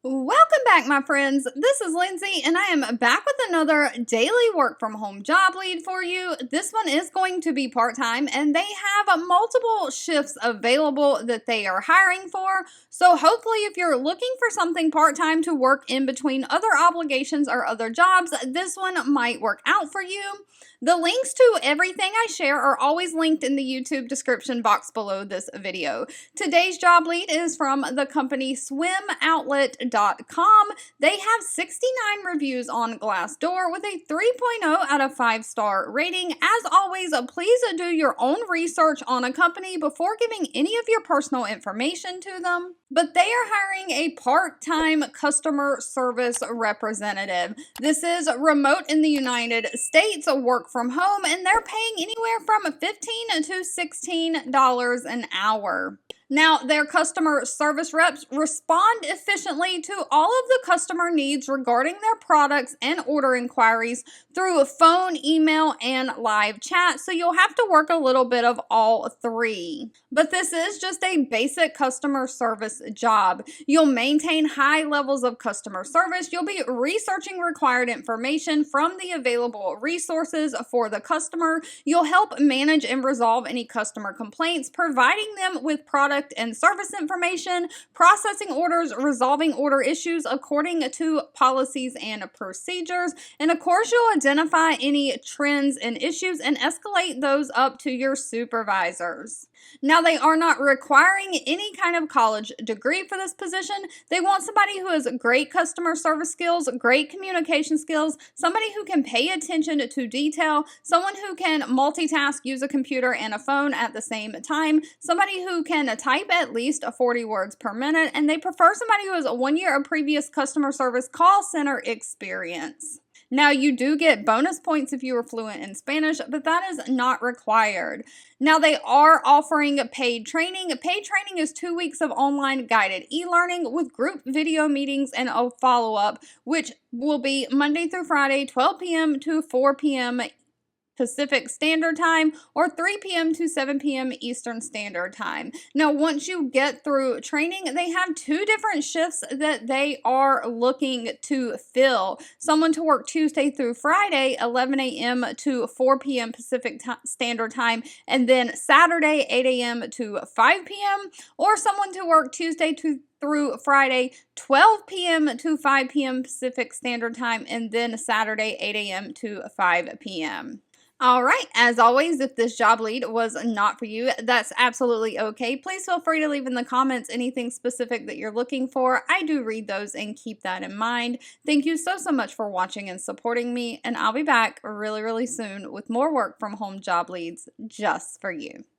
Welcome back, my friends. This is Lindsay, and I am back with another daily work from home job lead for you. This one is going to be part time, and they have multiple shifts available that they are hiring for. So, hopefully, if you're looking for something part time to work in between other obligations or other jobs, this one might work out for you. The links to everything I share are always linked in the YouTube description box below this video. Today's job lead is from the company swimoutlet.com. They have 69 reviews on Glassdoor with a 3.0 out of 5-star rating. As always, please do your own research on a company before giving any of your personal information to them. But they are hiring a part-time customer service representative. This is remote in the United States, work from home, and they're paying anywhere from $15 to $16 an hour. Now, their customer service reps respond efficiently to all of the customer needs regarding their products and order inquiries through phone, email, and live chat, so you'll have to work a little bit of all three. But this is just a basic customer service job. You'll maintain high levels of customer service. You'll be researching required information from the available resources for the customer. You'll help manage and resolve any customer complaints, providing them with product and service information, processing orders, resolving order issues according to policies and procedures, and of course you'll identify any trends and issues and escalate those up to your supervisors. Now, they are not requiring any kind of college degree for this position. They want somebody who has great customer service skills, great communication skills, somebody who can pay attention to detail, someone who can multitask, use a computer and a phone at the same time, somebody who can type at least 40 words per minute, and they prefer somebody who has 1 year of previous customer service call center experience. Now, you do get bonus points if you are fluent in Spanish, but that is not required. Now, they are offering paid training. Paid training is 2 weeks of online guided e-learning with group video meetings and a follow-up, which will be Monday through Friday, 12 p.m. to 4 p.m. Pacific Standard Time, or 3 p.m. to 7 p.m. Eastern Standard Time. Now, once you get through training, they have 2 different shifts that they are looking to fill. Someone to work Tuesday through Friday, 11 a.m. to 4 p.m. Pacific Standard Time, and then Saturday, 8 a.m. to 5 p.m., or someone to work Tuesday through Friday, 12 p.m. to 5 p.m. Pacific Standard Time, and then Saturday, 8 a.m. to 5 p.m. All right, as always, if this job lead was not for you, that's absolutely okay. Please feel free to leave in the comments anything specific that you're looking for. I do read those and keep that in mind. Thank you so much for watching and supporting me, and I'll be back really soon with more work from home job leads just for you.